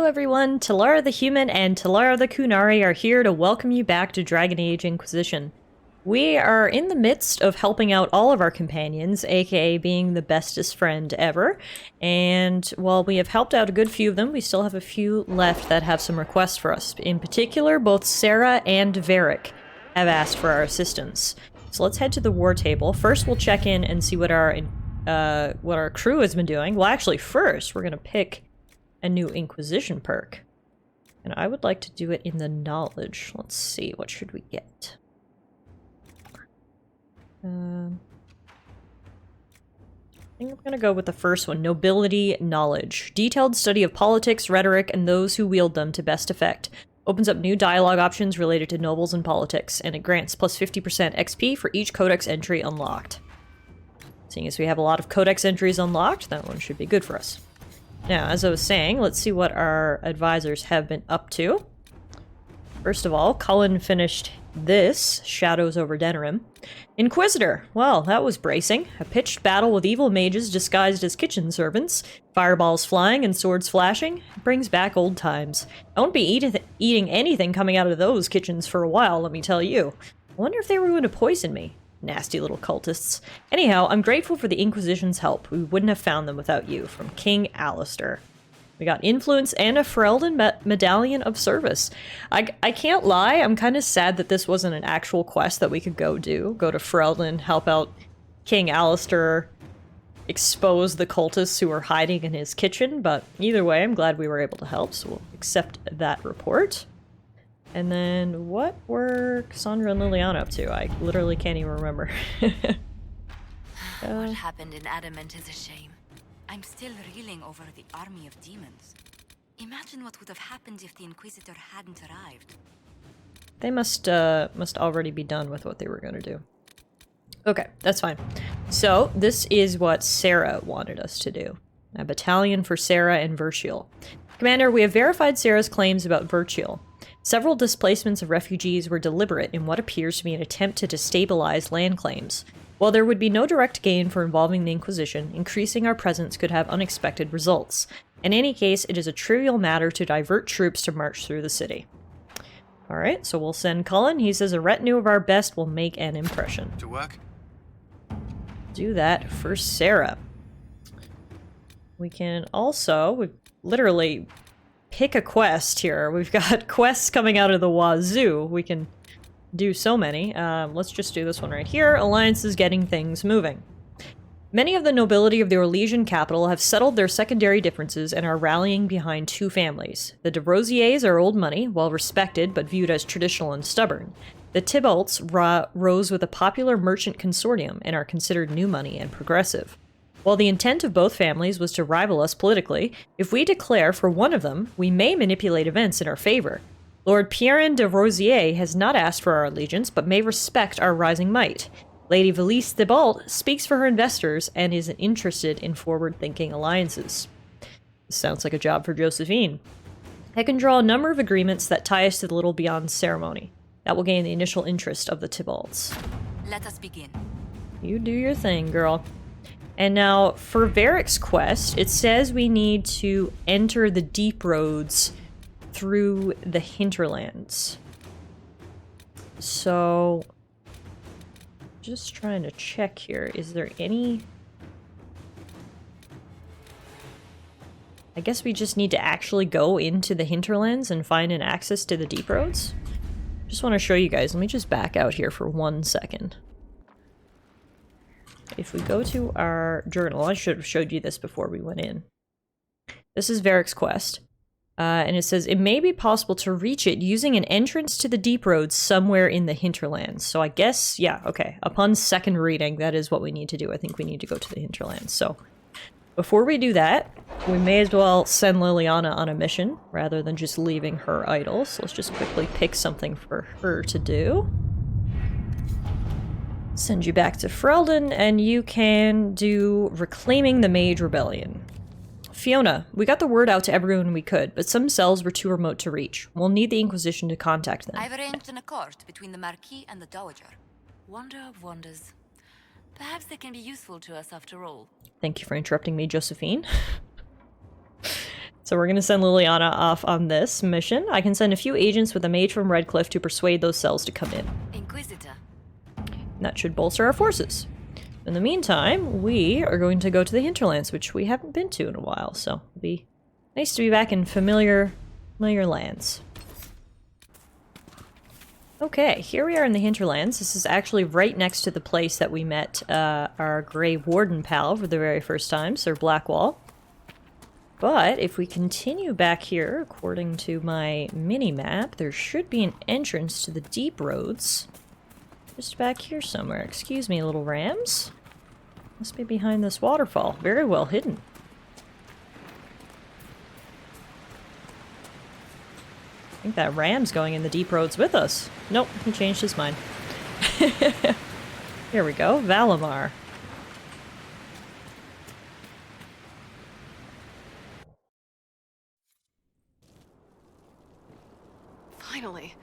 everyone, Tallara the Human and Tallara the Kunari are here to welcome you back to Dragon Age Inquisition. We are in the midst of helping out all of our companions, aka being the bestest friend ever, and while we have helped out a good few of them, we still have a few left that have some requests for us. In particular, both Sarah and Varric have asked for our assistance. So let's head to the war table. First, we'll check in and see what our crew has been doing. Well, actually, first, we're gonna pick a new Inquisition perk. And I would like to do it in the knowledge. Let's see, what should we get? I think I'm gonna go with the first one, Nobility Knowledge. Detailed study of politics, rhetoric, and those who wield them to best effect. Opens up new dialogue options related to nobles and politics, and it grants plus 50% XP for each codex entry unlocked. Seeing as we have a lot of codex entries unlocked, that one should be good for us. Now, as I was saying, let's see what our advisors have been up to. First of all, Cullen finished this, Shadows over Denerim. Inquisitor! Well, that was bracing. A pitched battle with evil mages disguised as kitchen servants, fireballs flying and swords flashing. It brings back old times. I won't be eating anything coming out of those kitchens for a while, let me tell you. I wonder if they were going to poison me. Nasty little cultists. Anyhow, I'm grateful for the Inquisition's help. We wouldn't have found them without you. From King Alistair. We got influence and a Ferelden medallion of service. I can't lie, I'm kind of sad that this wasn't an actual quest that we could go do. Go to Ferelden, help out King Alistair, expose the cultists who are hiding in his kitchen, but either way, I'm glad we were able to help, so we'll accept that report. And then, what were Cassandra and Liliana up to? I literally can't even remember. What happened in Adamant is a shame. I'm still reeling over the army of demons. Imagine what would have happened if the Inquisitor hadn't arrived. They must already be done with what they were going to do. Okay, that's fine. So, this is what Sarah wanted us to do. A battalion for Sarah and Virtual. Commander, we have verified Sarah's claims about Virtual. Several displacements of refugees were deliberate in what appears to be an attempt to destabilize land claims. While there would be no direct gain for involving the Inquisition, increasing our presence could have unexpected results. In any case, it is a trivial matter to divert troops to march through the city. Alright, so we'll send Cullen. He says a retinue of our best will make an impression. To work? Do that for Sarah. We can also, literally pick a quest here. We've got quests coming out of the wazoo. We can do so many. Let's just do this one right here. Alliance is getting things moving. Many of the nobility of the Orlesian capital have settled their secondary differences and are rallying behind two families. The de Rosiers are old money, well respected but viewed as traditional and stubborn. The Tybalts rose with a popular merchant consortium and are considered new money and progressive. While the intent of both families was to rival us politically, if we declare for one of them, we may manipulate events in our favor. Lord Pierre de Rosier has not asked for our allegiance, but may respect our rising might. Lady Valise Thibalt speaks for her investors and is interested in forward-thinking alliances. This sounds like a job for Josephine. I can draw a number of agreements that tie us to the Little Beyond ceremony. That will gain the initial interest of the Tybalts. Let us begin. You do your thing, girl. And now, for Varric's quest, it says we need to enter the deep roads through the hinterlands. So, just trying to check here. Is there any... I guess we just need to actually go into the hinterlands and find an access to the deep roads? Just want to show you guys. Let me just back out here for 1 second. If we go to our journal, I should have showed you this before we went in. This is Varric's quest. And it says, it may be possible to reach it using an entrance to the deep roads somewhere in the hinterlands. So I guess, yeah, okay. Upon second reading, that is what we need to do. I think we need to go to the hinterlands. So before we do that, we may as well send Liliana on a mission rather than just leaving her idle. So let's just quickly pick something for her to do. Send you back to Ferelden, and you can do Reclaiming the Mage Rebellion. Fiona, we got the word out to everyone we could, but some cells were too remote to reach. We'll need the Inquisition to contact them. I've arranged an accord between the Marquis and the Dowager. Wonder of wonders. Perhaps they can be useful to us after all. Thank you for interrupting me, Josephine. So we're going to send Liliana off on this mission. I can send a few agents with a mage from Redcliffe to persuade those cells to come in. Inquisitor. And that should bolster our forces. In the meantime, we are going to go to the hinterlands, which we haven't been to in a while, so it'll be nice to be back in familiar lands. Okay, here we are in the hinterlands. This is actually right next to the place that we met our Grey Warden pal for the very first time, Sir Blackwall. But if we continue back here, according to my mini-map, there should be an entrance to the deep roads. Just back here somewhere. Excuse me, little rams. Must be behind this waterfall. Very well hidden. I think that ram's going in the deep roads with us. Nope, he changed his mind. Here we go, Valimar. Finally.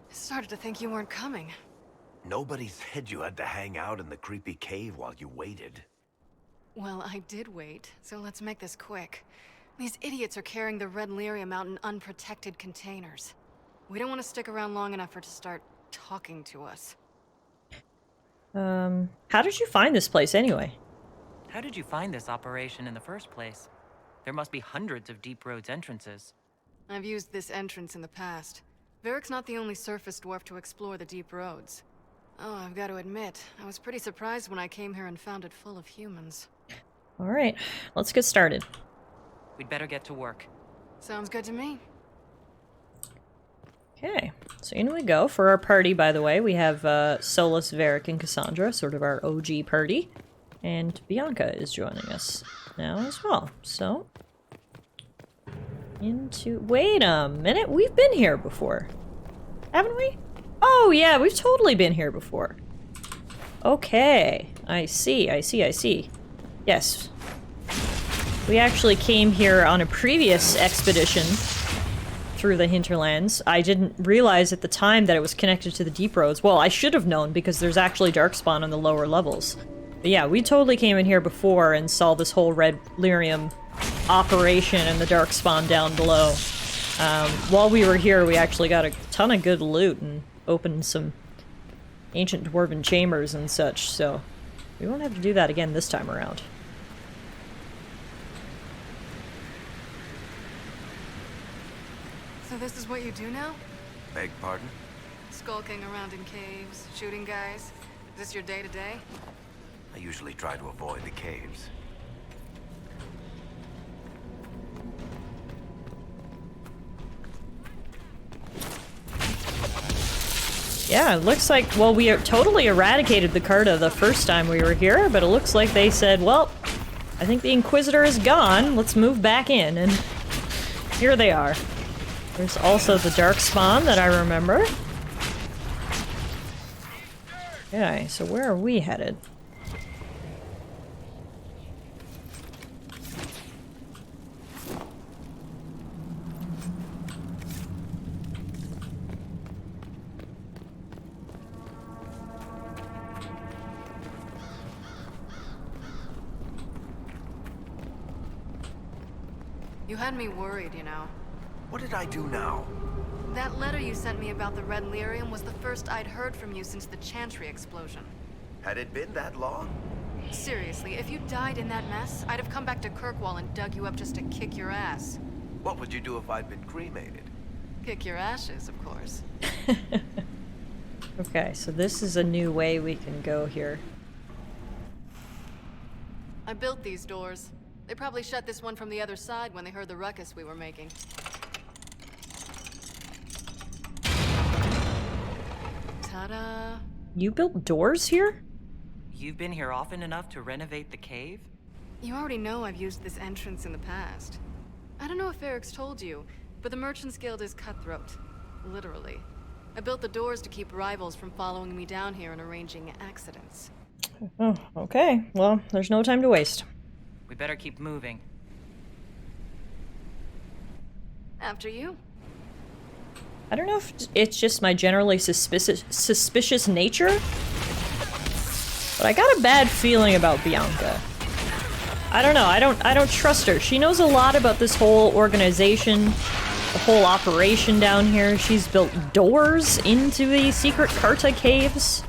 I started to think you weren't coming. Nobody said you had to hang out in the creepy cave while you waited. Well, I did wait, so let's make this quick. These idiots are carrying the red lyrium out in unprotected containers. We don't want to stick around long enough for it to start talking to us. How did you find this place anyway? How did you find this operation in the first place? There must be hundreds of deep roads entrances. I've used this entrance in the past. Varric's not the only surface dwarf to explore the deep roads. Oh, I've got to admit, I was pretty surprised when I came here and found it full of humans. Alright, let's get started. We'd better get to work. Sounds good to me. Okay, so in we go. For our party, by the way, we have Solus, Varric, and Cassandra, sort of our OG party. And Bianca is joining us now as well. So, wait a minute, we've been here before. Haven't we? Oh yeah, we've totally been here before. Okay, I see. Yes. We actually came here on a previous expedition through the hinterlands. I didn't realize at the time that it was connected to the deep roads. Well, I should have known because there's actually darkspawn on the lower levels. But yeah, we totally came in here before and saw this whole red lyrium operation and the darkspawn down below. While we were here, we actually got a ton of good loot and opened some ancient dwarven chambers and such, so we won't have to do that again this time around. So this is what you do now? Beg pardon? Skulking around in caves, shooting guys? Is this your day-to-day? I usually try to avoid the caves. Yeah, it looks like, well, we totally eradicated the Carta the first time we were here, but it looks like they said, well, I think the Inquisitor is gone, let's move back in, and here they are. There's also the Darkspawn that I remember. Okay, so where are we headed? You had me worried, you know. What did I do now? That letter you sent me about the red lyrium was the first I'd heard from you since the Chantry explosion. Had it been that long? Seriously, if you died in that mess, I'd have come back to Kirkwall and dug you up just to kick your ass. What would you do if I'd been cremated? Kick your ashes, of course. Okay, so this is a new way we can go here. I built these doors. They probably shut this one from the other side when they heard the ruckus we were making. Ta-da! You built doors here? You've been here often enough to renovate the cave? You already know I've used this entrance in the past. I don't know if Eric's told you, but the Merchants Guild is cutthroat. Literally. I built the doors to keep rivals from following me down here and arranging accidents. Oh, okay. Well, there's no time to waste. We better keep moving. After you. I don't know if it's just my generally suspicious nature, but I got a bad feeling about Bianca. I don't know. I don't trust her. She knows a lot about this whole organization, the whole operation down here. She's built doors into the secret Carta caves.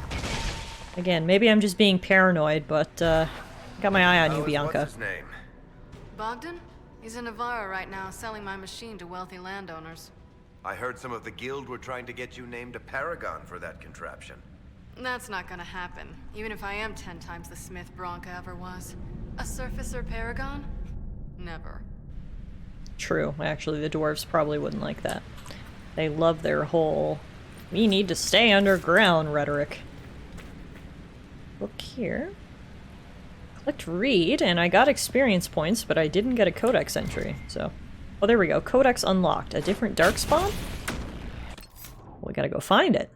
Again, maybe I'm just being paranoid, but got my eye on you, Bianca. What's his name? Bogdan? He's in Navarra right now, selling my machine to wealthy landowners. I heard some of the guild were trying to get you named a paragon for that contraption. That's not gonna happen, even if I am 10 times the Smith Bronca ever was. A surfacer paragon? Never. True. Actually, the dwarves probably wouldn't like that. They love their whole "we need to stay underground" rhetoric. Look here. Clicked read, and I got experience points, but I didn't get a codex entry, so... Oh, there we go. Codex unlocked. A different darkspawn? We gotta go find it.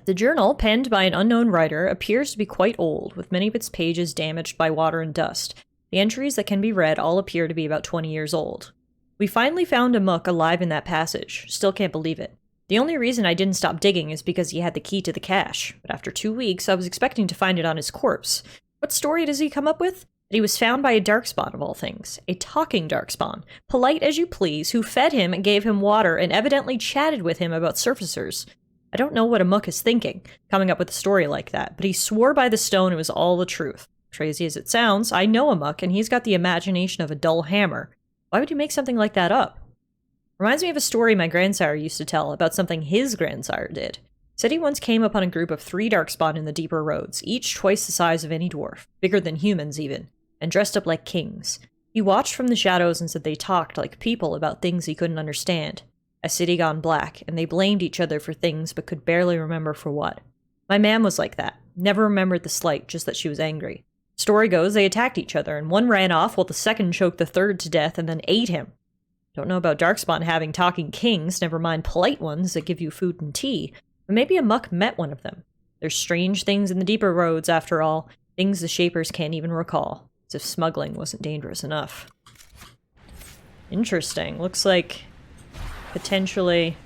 The journal, penned by an unknown writer, appears to be quite old, with many of its pages damaged by water and dust. The entries that can be read all appear to be about 20 years old. We finally found a Mook alive in that passage. Still can't believe it. The only reason I didn't stop digging is because he had the key to the cache, but after 2 weeks I was expecting to find it on his corpse. What story does he come up with? That he was found by a darkspawn of all things. A talking darkspawn, polite as you please, who fed him and gave him water and evidently chatted with him about surfacers. I don't know what a Mook is thinking, coming up with a story like that, but he swore by the stone it was all the truth. Crazy as it sounds, I know a Mook and he's got the imagination of a dull hammer. Why would you make something like that up? Reminds me of a story my grandsire used to tell about something his grandsire did. Said he once came upon a group of 3 darkspawn in the deeper roads, each twice the size of any dwarf, bigger than humans even, and dressed up like kings. He watched from the shadows and said they talked like people about things he couldn't understand. A city gone black, and they blamed each other for things but could barely remember for what. My mam was like that. Never remembered the slight, just that she was angry. Story goes they attacked each other, and one ran off while the second choked the third to death and then ate him. Don't know about darkspawn having talking kings, never mind polite ones that give you food and tea, but maybe a Mook met one of them. There's strange things in the deeper roads, after all, things the Shapers can't even recall, as if smuggling wasn't dangerous enough. Interesting. Looks like potentially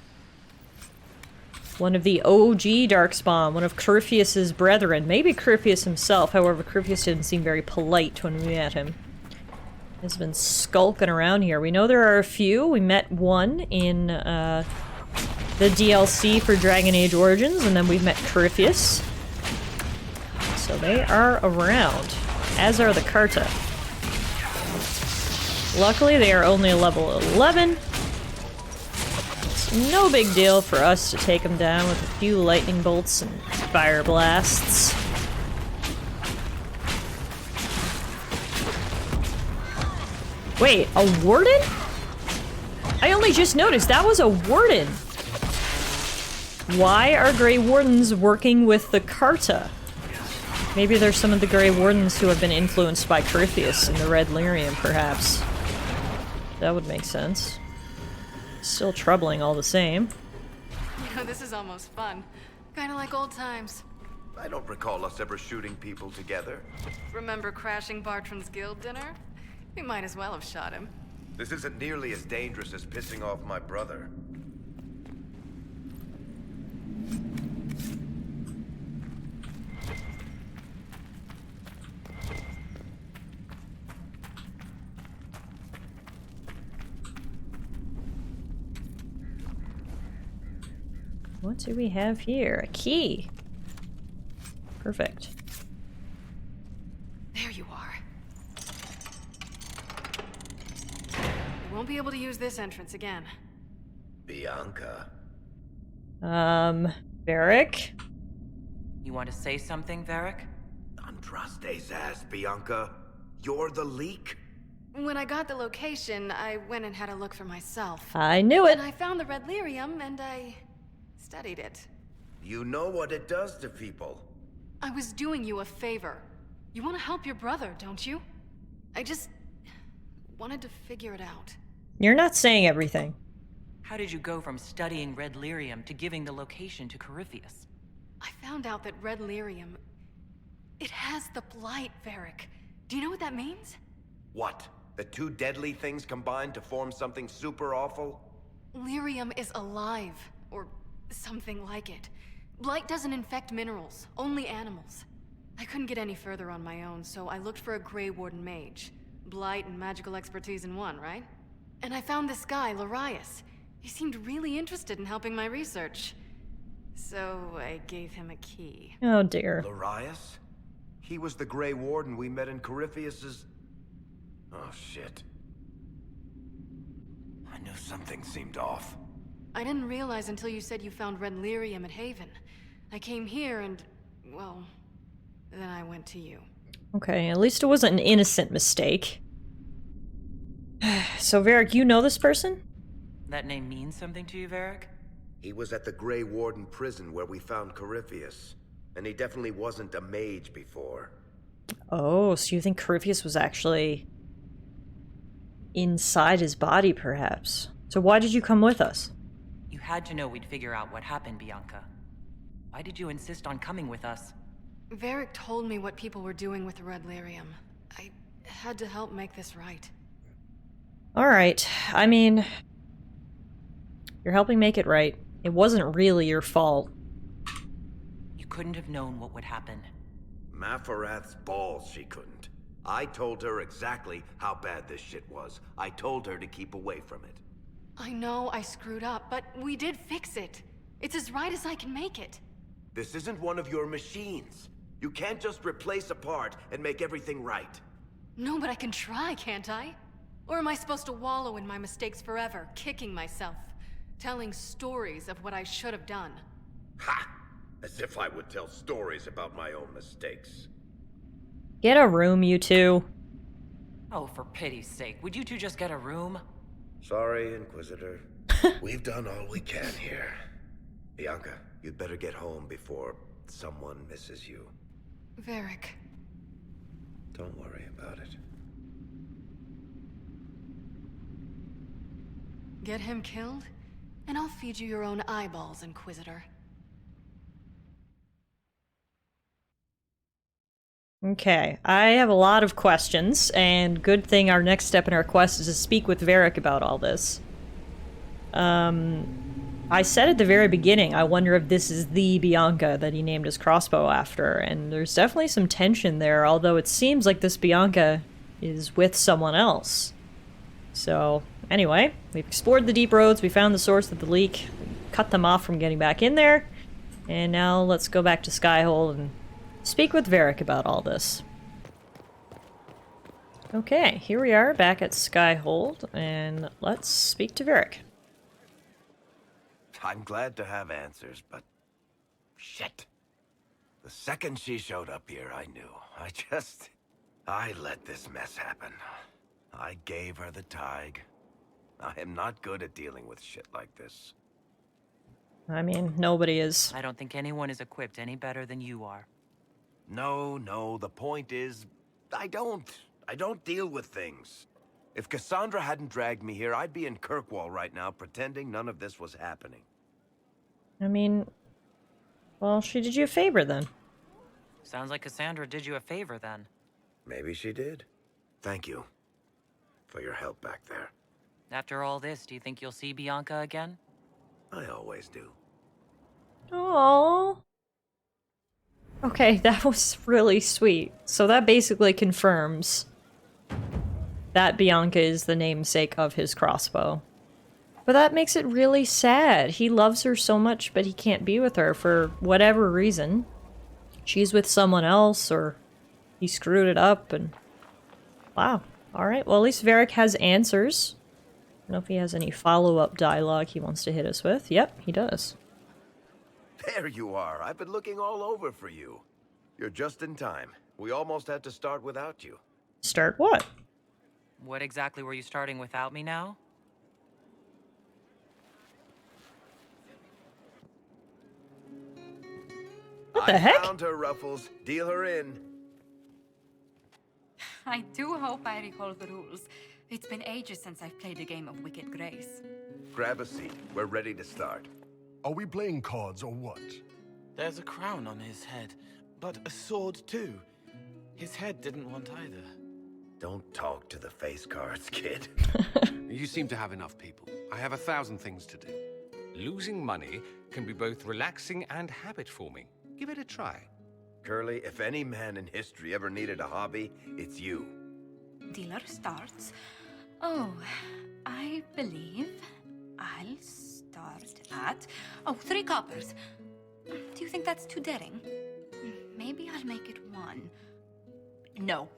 one of the OG darkspawn, one of Corypheus's brethren, maybe Corypheus himself, however Corypheus didn't seem very polite when we met him. Has been skulking around here. We know there are a few. We met one in the DLC for Dragon Age Origins, and then we've met Corypheus. So they are around, as are the Carta. Luckily, they are only level 11. It's no big deal for us to take them down with a few lightning bolts and fire blasts. Wait, a warden? I only just noticed that was a warden. Why are Grey Wardens working with the Carta? Maybe there's some of the Grey Wardens who have been influenced by Corypheus and the Red Lyrium, perhaps. That would make sense. Still troubling all the same. You know, this is almost fun. Kinda like old times. I don't recall us ever shooting people together. Remember crashing Bartram's guild dinner? We might as well have shot him. This isn't nearly as dangerous as pissing off my brother. What do we have here? A key. Perfect. There you are. We won't be able to use this entrance again. Bianca. Varric? You want to say something, Varric? Andraste's ass, Bianca. You're the leak? When I got the location, I went and had a look for myself. I knew it. And I found the Red Lyrium, and I studied it. You know what it does to people. I was doing you a favor. You want to help your brother, don't you? I just wanted to figure it out. You're not saying everything. How did you go from studying Red Lyrium to giving the location to Corypheus? I found out that Red Lyrium... it has the Blight, Varric. Do you know what that means? What? The 2 deadly things combined to form something super awful? Lyrium is alive, or something like it. Blight doesn't infect minerals, only animals. I couldn't get any further on my own, so I looked for a Grey Warden mage. Blight and magical expertise in one, right? And I found this guy, Larius. He seemed really interested in helping my research. So I gave him a key. Oh dear. Larius? He was the Grey Warden we met in Corypheus's... Oh, shit. I knew something seemed off. I didn't realize until you said you found Red Lyrium at Haven. I came here and, well, then I went to you. Okay, at least it wasn't an innocent mistake. So, Varric, you know this person? That name means something to you, Varric? He was at the Grey Warden prison where we found Corypheus. And he definitely wasn't a mage before. Oh, so you think Corypheus was actually inside his body, perhaps? So why did you come with us? You had to know we'd figure out what happened, Bianca. Why did you insist on coming with us? Varric told me what people were doing with the Red Lyrium. I had to help make this right. Alright, I mean... You're helping make it right. It wasn't really your fault. You couldn't have known what would happen. Mafarath's balls, she couldn't. I told her exactly how bad this shit was. I told her to keep away from it. I know I screwed up, but we did fix it. It's as right as I can make it. This isn't one of your machines. You can't just replace a part and make everything right. No, but I can try, can't I? Or am I supposed to wallow in my mistakes forever, kicking myself, telling stories of what I should have done? Ha! As if I would tell stories about my own mistakes. Get a room, you two. Oh, for pity's sake, would you two just get a room? Sorry, Inquisitor. We've done all we can here. Bianca, you'd better get home before someone misses you. Varric. Don't worry about it. Get him killed, and I'll feed you your own eyeballs, Inquisitor. Okay, I have a lot of questions, and good thing our next step in our quest is to speak with Varric about all this. I said at the very beginning, I wonder if this is the Bianca that he named his crossbow after, and there's definitely some tension there, although it seems like this Bianca is with someone else. So, anyway, we've explored the deep roads, we found the source of the leak, cut them off from getting back in there, and now let's go back to Skyhold and speak with Varric about all this. Okay, here we are back at Skyhold, and let's speak to Varric. I'm glad to have answers, but... shit. The second she showed up here, I knew. I let this mess happen. I gave her the Tig. I am not good at dealing with shit like this. I mean, nobody is. I don't think anyone is equipped any better than you are. No, the point is, I don't deal with things. If Cassandra hadn't dragged me here, I'd be in Kirkwall right now pretending none of this was happening. I mean, well, she did you a favor then. Sounds like Cassandra did you a favor then. Maybe she did. Thank you for your help back there. After all this, do you think you'll see Bianca again? I always do. Aww. Okay, that was really sweet. So that basically confirms that Bianca is the namesake of his crossbow. But that makes it really sad. He loves her so much, but he can't be with her for whatever reason. She's with someone else, or he screwed it up, and... Wow. Alright, well at least Varric has answers. I don't know if he has any follow-up dialogue he wants to hit us with. Yep, he does. There you are. I've been looking all over for you. You're just in time. We almost had to start without you. Start what? What exactly were you starting without me now? What the heck? I found her, Ruffles. Deal her in. I do hope I recall the rules. It's been ages since I've played a game of Wicked Grace. Grab a seat. We're ready to start. Are we playing cards or what? There's a crown on his head, but a sword too. His head didn't want either. Don't talk to the face cards, kid. You seem to have enough people. I have 1,000 things to do. Losing money can be both relaxing and habit-forming. Give it a try. Curly, if any man in history ever needed a hobby, it's you. Dealer starts. Oh, I believe I'll start at 3 coppers. Do you think that's too daring? Maybe I'll make it 1. No,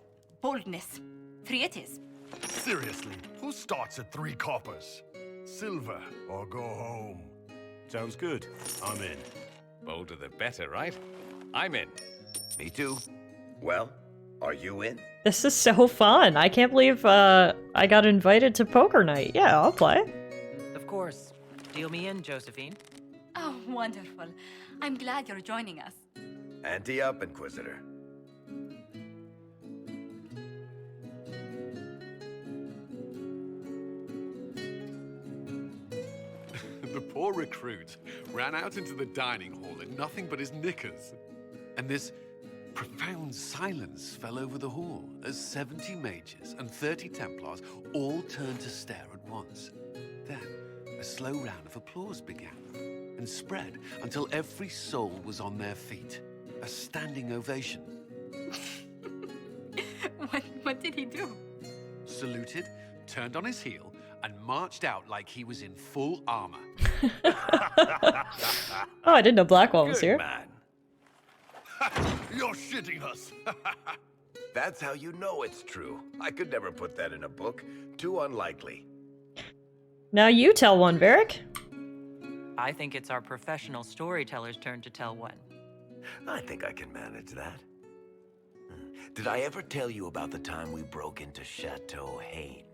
boldness. 3 it is. Seriously, who starts at 3 coppers? Silver or go home? Sounds good. I'm in. Bolder the better, right? I'm in. Me too. Well, are you in? This is so fun. I can't believe I got invited to poker night. Yeah, I'll play. Of course. Deal me in, Josephine. Oh, wonderful. I'm glad you're joining us. Ante up, Inquisitor. The poor recruit ran out into the dining hall in nothing but his knickers. And this profound silence fell over the hall as 70 mages and 30 Templars all turned to stare at once. Then, a slow round of applause began and spread until every soul was on their feet. A standing ovation. What did he do? Saluted, turned on his heel, and marched out like he was in full armor. Oh, I didn't know Blackwell was Good here. man. You're shitting us. That's how you know it's true. I could never put that in a book. Too unlikely. Now you tell one, Varric. I think it's our professional storyteller's turn to tell one. I think I can manage that. Did I ever tell you about the time we broke into Chateau Haine?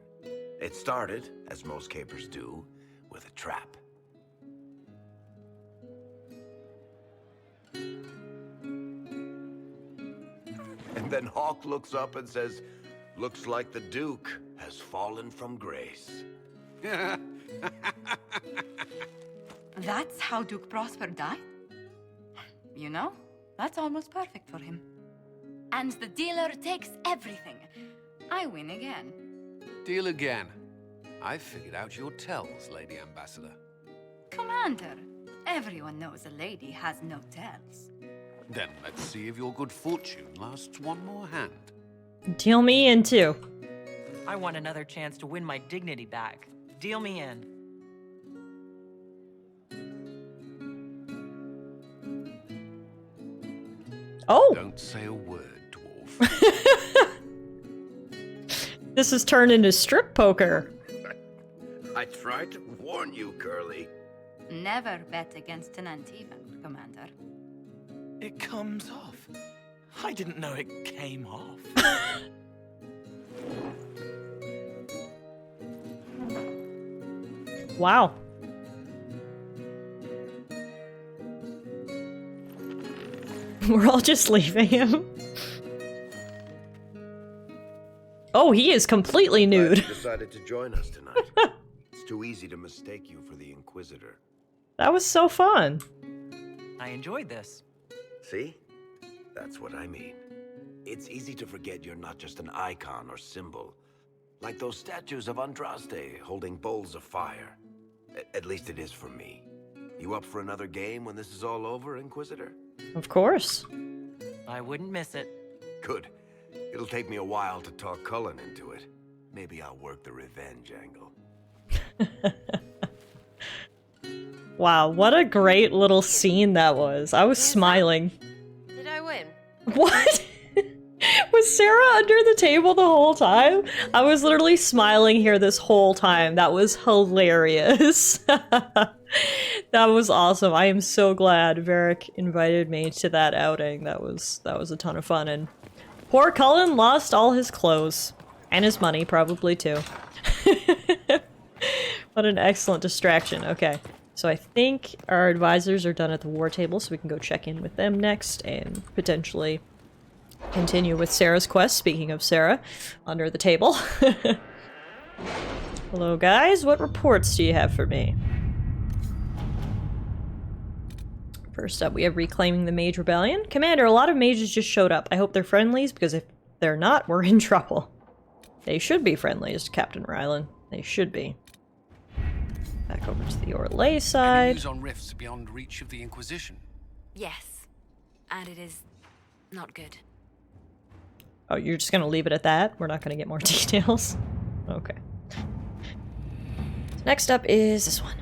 It started, as most capers do, with a trap. And then Hawk looks up and says, "Looks like the Duke has fallen from grace." That's how Duke Prosper died? You know, that's almost perfect for him. And the dealer takes everything. I win again. Deal again. I've figured out your tells, Lady Ambassador. Commander, everyone knows a lady has no tells. Then let's see if your good fortune lasts one more hand. Deal me in too. I want another chance to win my dignity back. Deal me in. Oh! Don't say a word, dwarf. This has turned into strip poker. I tried to warn you, Curly. Never bet against an Antivan, Commander. It comes off. I didn't know it came off. Wow. We're all just leaving him. Oh, he is completely Glad nude. you decided to join us tonight. It's too easy to mistake you for the Inquisitor. That was so fun. I enjoyed this. See? That's what I mean. It's easy to forget you're not just an icon or symbol. Like those statues of Andraste holding bowls of fire. At least it is for me. You up for another game when this is all over, Inquisitor? Of course. I wouldn't miss it. Good. It'll take me a while to talk Cullen into it. Maybe I'll work the revenge angle. Wow, what a great little scene that was. I was smiling. Did I win? What? Was Sarah under the table the whole time? I was literally smiling here this whole time. That was hilarious. That was awesome. I am so glad Varric invited me to that outing. That was a ton of fun. And poor Cullen lost all his clothes. And his money, probably, too. What an excellent distraction. Okay. So I think our advisors are done at the war table, so we can go check in with them next and potentially continue with Sarah's quest. Speaking of Sarah, under the table. Hello, guys. What reports do you have for me? First up, we have Reclaiming the Mage Rebellion. Commander, a lot of mages just showed up. I hope they're friendlies, because if they're not, we're in trouble. They should be friendlies, Captain Rylan. They should be. Back over to the Orlais Any side. news on rifts beyond reach of the Inquisition? Yes. And it is Not good. Oh, you're just gonna leave it at that? We're not gonna get more details? Okay. Next up is this one.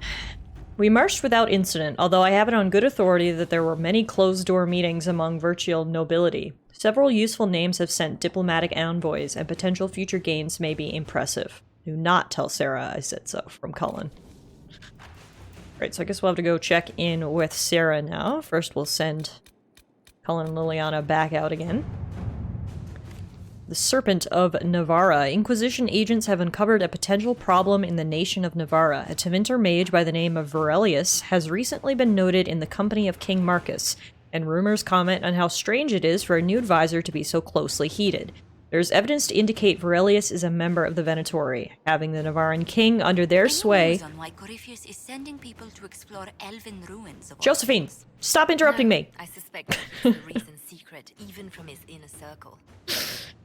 We marched without incident, although I have it on good authority that there were many closed-door meetings among virtual nobility. Several useful names have sent diplomatic envoys, and potential future gains may be impressive. Do not tell Sarah I said so, from Cullen. Right, so I guess we'll have to go check in with Sarah now. First we'll send Cullen and Liliana back out again. The Serpent of Navarra. Inquisition agents have uncovered a potential problem in the nation of Navarra. A Tevinter mage by the name of Varelius has recently been noted in the company of King Marcus, and rumors comment on how strange it is for a new advisor to be so closely heated. There's evidence to indicate Varelius is a member of the Venatori, having the Navarran king under their sway. Why Corypheus is sending people to explore elven ruins of Josephine, stop interrupting me! I suspect the reason's secret, even from his inner circle.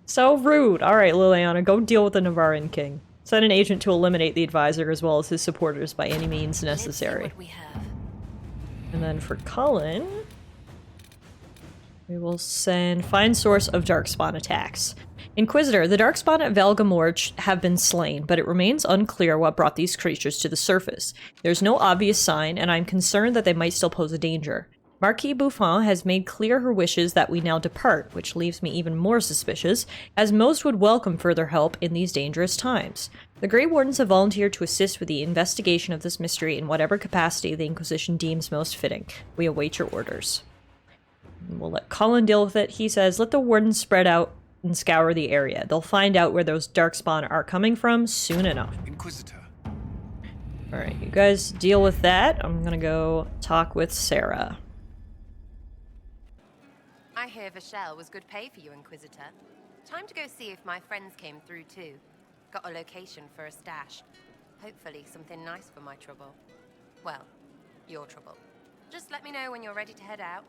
So rude. Alright, Liliana, go deal with the Navarran king. Send an agent to eliminate the advisor as well as his supporters by any means necessary. Let's see what we have. And then for Cullen, we will send find source of Darkspawn attacks. Inquisitor, the Darkspawn at Valgamorch have been slain, but it remains unclear what brought these creatures to the surface. There's no obvious sign, and I'm concerned that they might still pose a danger. Marquis Bouffon has made clear her wishes that we now depart, which leaves me even more suspicious, as most would welcome further help in these dangerous times. The Grey Wardens have volunteered to assist with the investigation of this mystery in whatever capacity the Inquisition deems most fitting. We await your orders. And we'll let Cullen deal with it. He says, let the Wardens spread out and scour the area. They'll find out where those Darkspawn are coming from soon enough. Inquisitor. Alright, you guys deal with that. I'm gonna go talk with Sarah. I hear Vachelle was good pay for you, Inquisitor. Time to go see if my friends came through too. Got a location for a stash. Hopefully something nice for my trouble. Well, your trouble. Just let me know when you're ready to head out.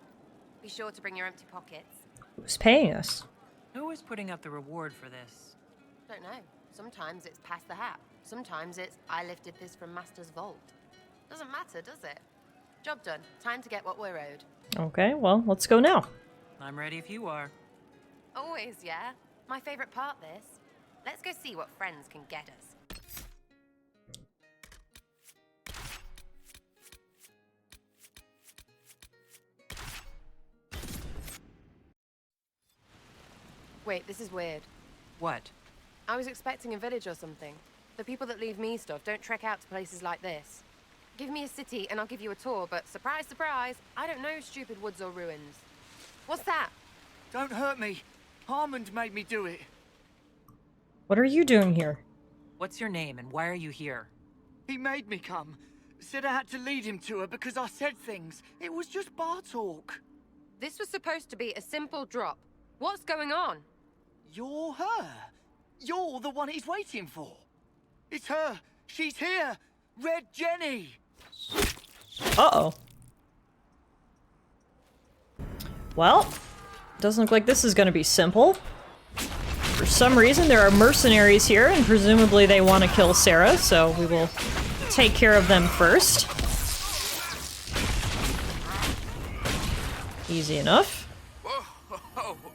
Be sure to bring your empty pockets. Who's paying us? Who is putting up the reward for this? Don't know. Sometimes it's pass the hat. Sometimes it's I lifted this from Master's vault. Doesn't matter, does it? Job done. Time to get what we're owed. Okay, well, let's go now. I'm ready if you are. Always, yeah. My favorite part, this. Let's go see what friends can get us. Wait, this is weird. What? I was expecting a village or something. The people that leave me stuff don't trek out to places like this. Give me a city and I'll give you a tour, but surprise, surprise, I don't know stupid woods or ruins. What's that? Don't hurt me. Harmond made me do it. What are you doing here? What's your name and why are you here? He made me come. Said I had to lead him to her because I said things. It was just bar talk. This was supposed to be a simple drop. What's going on? You're her. You're the one he's waiting for. It's her. She's here. Red Jenny. Uh-oh. Well, doesn't look like this is going to be simple. For some reason, there are mercenaries here, and presumably they want to kill Sarah, so we will take care of them first. Easy enough. Whoa,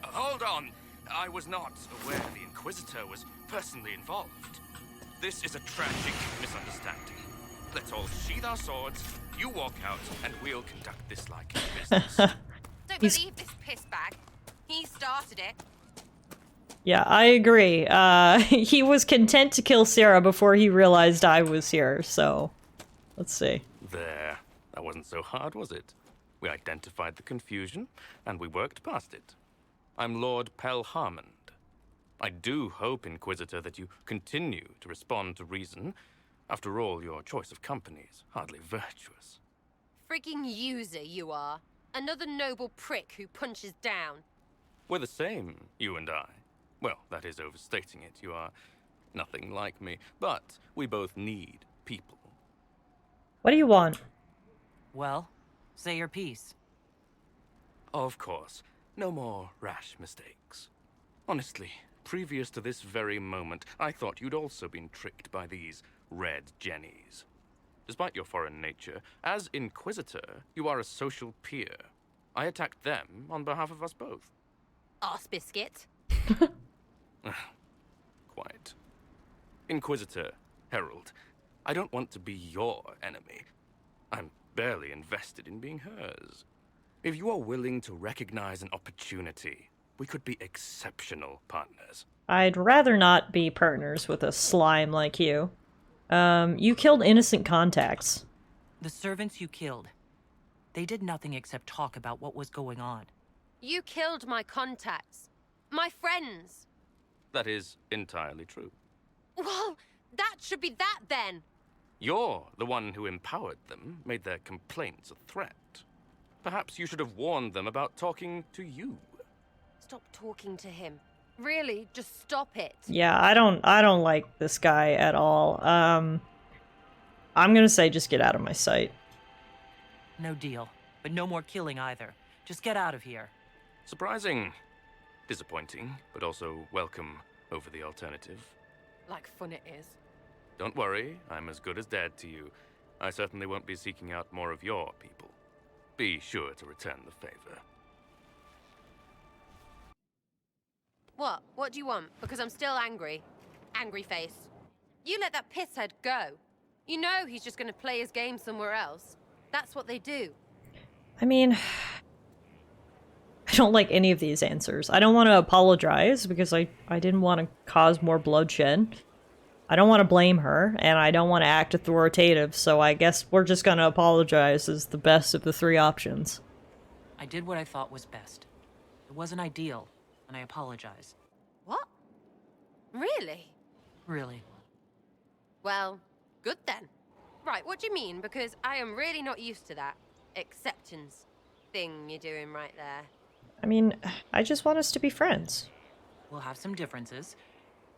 hold on. I was not aware the Inquisitor was personally involved. This is a tragic misunderstanding. Let's all sheath our swords, you walk out, and we'll conduct this like business. Don't believe this piss bag. He started it. Yeah, I agree. He was content to kill Sarah before he realized I was here, so... Let's see. There. That wasn't so hard, was it? We identified the confusion, and we worked past it. I'm Lord Pel Harmond. I do hope, Inquisitor, that you continue to respond to reason. After all, your choice of company is hardly virtuous. Freaking user, you are. Another noble prick who punches down. We're the same, you and I. Well, that is overstating it. You are nothing like me. But we both need people. What do you want? Well, say your piece. Of course. No more rash mistakes. Honestly, previous to this very moment, I thought you'd also been tricked by these Red Jennies. Despite your foreign nature, as Inquisitor, you are a social peer. I attacked them on behalf of us both. arse biscuit. Quite. Inquisitor, Herald, I don't want to be your enemy. I'm barely invested in being hers. If you are willing to recognize an opportunity, we could be exceptional partners. I'd rather not be partners with a slime like you. You killed innocent contacts. The servants you killed, they did nothing except talk about what was going on. You killed my contacts. My friends. That is entirely true. Well, that should be that then. You're the one who empowered them, made their complaints a threat. Perhaps you should have warned them about talking to you. Stop talking to him. Really, just stop it. Yeah, I don't like this guy at all. I'm gonna say just get out of my sight. No deal. But no more killing either. Just get out of here. Surprising. Disappointing, but also welcome over the alternative. Like fun it is. Don't worry, I'm as good as dead to you. I certainly won't be seeking out more of your people. Be sure to return the favor. What? What do you want? Because I'm still angry. Angry face. You let that pisshead go. You know he's just gonna play his game somewhere else. That's what they do. I mean, I don't like any of these answers. I don't want to apologize because I didn't want to cause more bloodshed. I don't want to blame her, and I don't want to act authoritative, so I guess we're just gonna apologize as the best of the three options. I did what I thought was best. It wasn't ideal, and I apologize. What? Really? Really. Well, good then. Right, what do you mean? Because I am really not used to that acceptance thing you're doing right there. I mean, I just want us to be friends. We'll have some differences,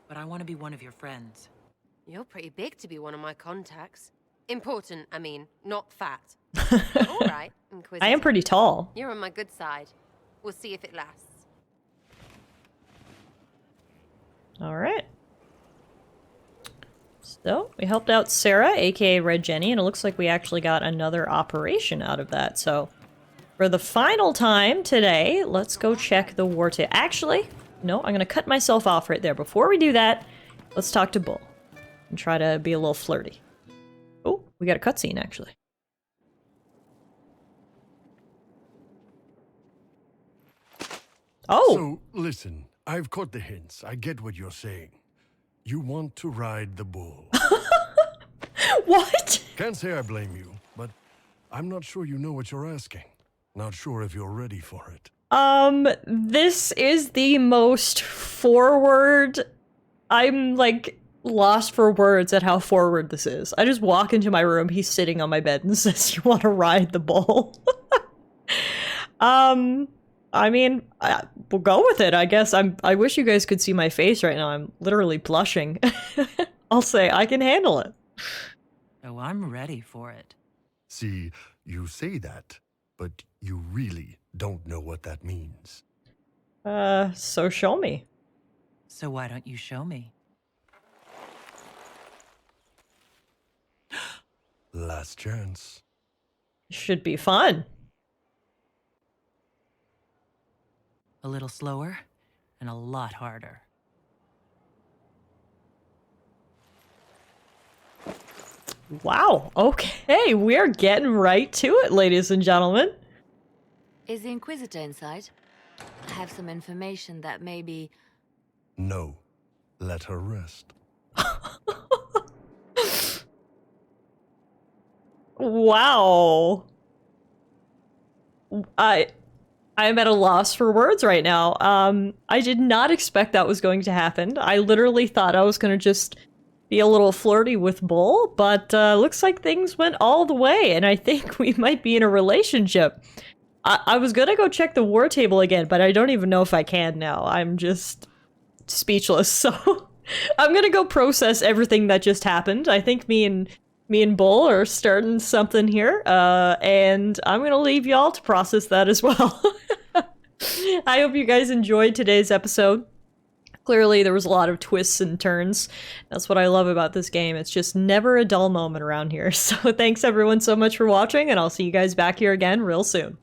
but I want to be one of your friends. You're pretty big to be one of my contacts. Important, I mean, not fat. All right, Inquisitor. I am pretty tall. You're on my good side. We'll see if it lasts. Alright. So, we helped out Sarah, aka Red Jenny, and it looks like we actually got another operation out of that. So, for the final time today, let's go check the war table. Actually, no, I'm going to cut myself off right there. Before we do that, let's talk to Bull and try to be a little flirty. Oh, we got a cutscene, actually. Oh! So, listen, I've caught the hints. I get what you're saying. You want to ride the bull. What? Can't say I blame you, but I'm not sure you know what you're asking. Not sure if you're ready for it. This is the most forward... I'm, like, lost for words at how forward this is. I just walk into my room, he's sitting on my bed and says, "You want to ride the bull?" I mean, we'll go with it, I guess. I wish you guys could see my face right now. I'm literally blushing. I'll say I can handle it. Oh, I'm ready for it. See, you say that, but you really don't know what that means. So show me. So why don't you show me? Last chance. Should be fun. A little slower and a lot harder. Wow, okay, we're getting right to it, ladies and gentlemen. Is the Inquisitor inside? I have some information that may be... No. Let her rest. Wow. I'm at a loss for words right now. I did not expect that was going to happen. I literally thought I was going to just be a little flirty with Bull, but looks like things went all the way, and I think we might be in a relationship. I was gonna go check the war table again, but I don't even know if I can now. I'm just speechless, so I'm gonna go process everything that just happened. I think me and Bull are starting something here, and I'm gonna leave y'all to process that as well. I hope you guys enjoyed today's episode. Clearly, there was a lot of twists and turns. That's what I love about this game. It's just never a dull moment around here. So thanks everyone so much for watching, and I'll see you guys back here again real soon.